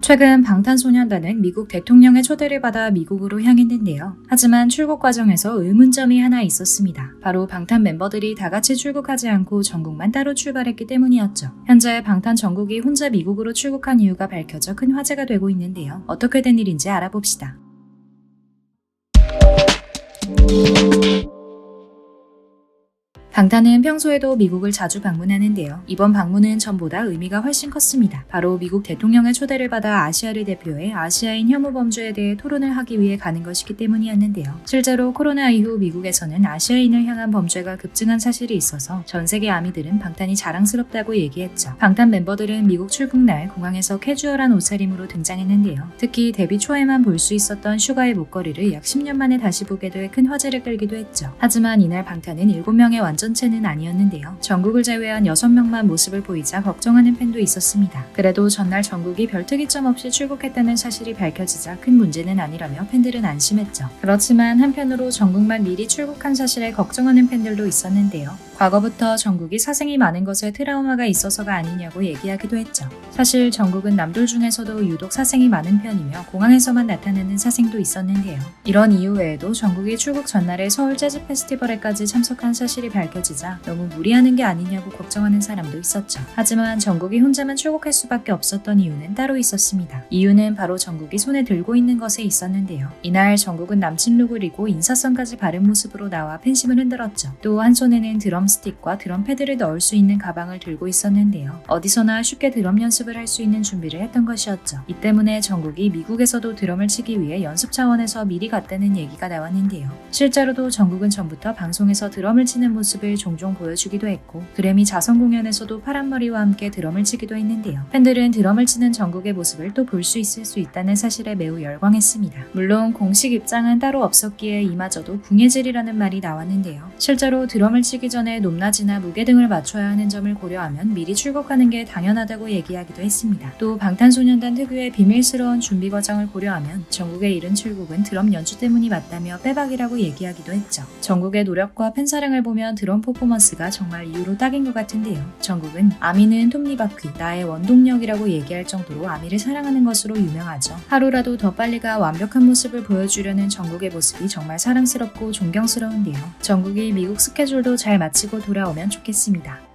최근 방탄소년단은 미국 대통령의 초대를 받아 미국으로 향했는데요. 하지만 출국 과정에서 의문점이 하나 있었습니다. 바로 방탄 멤버들이 다 같이 출국하지 않고 전국만 따로 출발했기 때문이었죠. 현재 방탄 전국이 혼자 미국으로 출국한 이유가 밝혀져 큰 화제가 되고 있는데요. 어떻게 된 일인지 알아봅시다. 방탄은 평소에도 미국을 자주 방문하는데요. 이번 방문은 전보다 의미가 훨씬 컸습니다. 바로 미국 대통령의 초대를 받아 아시아를 대표해 아시아인 혐오 범죄에 대해 토론을 하기 위해 가는 것이기 때문이었는데요. 실제로 코로나 이후 미국에서는 아시아인을 향한 범죄가 급증한 사실이 있어서 전 세계 아미들은 방탄이 자랑스럽다고 얘기했죠. 방탄 멤버들은 미국 출국날 공항에서 캐주얼한 옷차림으로 등장했는데요. 특히 데뷔 초에만 볼 수 있었던 슈가의 목걸이를 약 10년 만에 다시 보게 돼 큰 화제를 끌기도 했죠. 하지만 이날 방탄은 7명의 완전체는 아니었는데요. 정국을 제외한 6명만 모습을 보이자 걱정하는 팬도 있었습니다. 그래도 전날 정국이 별 특이점 없이 출국했다는 사실이 밝혀지자 큰 문제는 아니라며 팬들은 안심했죠. 그렇지만 한편으로 정국만 미리 출국한 사실에 걱정하는 팬들도 있었는데요. 과거부터 정국이 사생이 많은 것에 트라우마가 있어서가 아니냐고 얘기하기도 했죠. 사실 정국은 남들 중에서도 유독 사생이 많은 편이며 공항에서만 나타나는 사생도 있었는데요. 이런 이유 외에도 정국이 출국 전날에 서울 재즈 페스티벌에까지 참석한 사실이 밝혀지자 너무 무리하는 게 아니냐고 걱정하는 사람도 있었죠. 하지만 정국이 혼자만 출국할 수밖에 없었던 이유는 따로 있었습니다. 이유는 바로 정국이 손에 들고 있는 것에 있었는데요. 이날 정국은 남친 룩을 입고 인사성까지 바른 모습으로 나와 팬심을 흔들었죠. 또 한 손에는 드럼 스틱과 드럼 패드를 넣을 수 있는 가방을 들고 있었는데요. 어디서나 쉽게 드럼 연습을 할 수 있는 준비를 했던 것이었죠. 이 때문에 정국이 미국에서도 드럼을 치기 위해 연습 차원에서 미리 갔다는 얘기가 나왔는데요. 실제로도 정국은 전부터 방송에서 드럼을 치는 모습을 종종 보여주기도 했고 그래미 자선 공연에서도 파란 머리와 함께 드럼을 치기도 했는데요. 팬들은 드럼을 치는 정국의 모습을 또 볼 수 있을 수 있다는 사실에 매우 열광했습니다. 물론 공식 입장은 따로 없었기에 이마저도 궁예질이라는 말이 나왔는데요. 실제로 드럼을 치기 전에 높낮이나 무게 등을 맞춰야 하는 점을 고려하면 미리 출국하는 게 당연하다고 얘기하기도 했습니다. 또 방탄소년단 특유의 비밀스러운 준비 과정을 고려하면 정국의 이른 출국은 드럼 연주 때문이 맞다며 빼박이라고 얘기하기도 했죠. 정국의 노력과 팬사랑을 보면 드럼 퍼포먼스가 정말 이유로 딱인 것 같은데요. 정국은 아미는 톱니바퀴, 나의 원동력이라고 얘기할 정도로 아미를 사랑하는 것으로 유명하죠. 하루라도 더 빨리가 완벽한 모습을 보여주려는 정국의 모습이 정말 사랑스럽고 존경스러운데요. 정국이 미국 스케줄도 잘 마치고 돌아오면 좋겠습니다.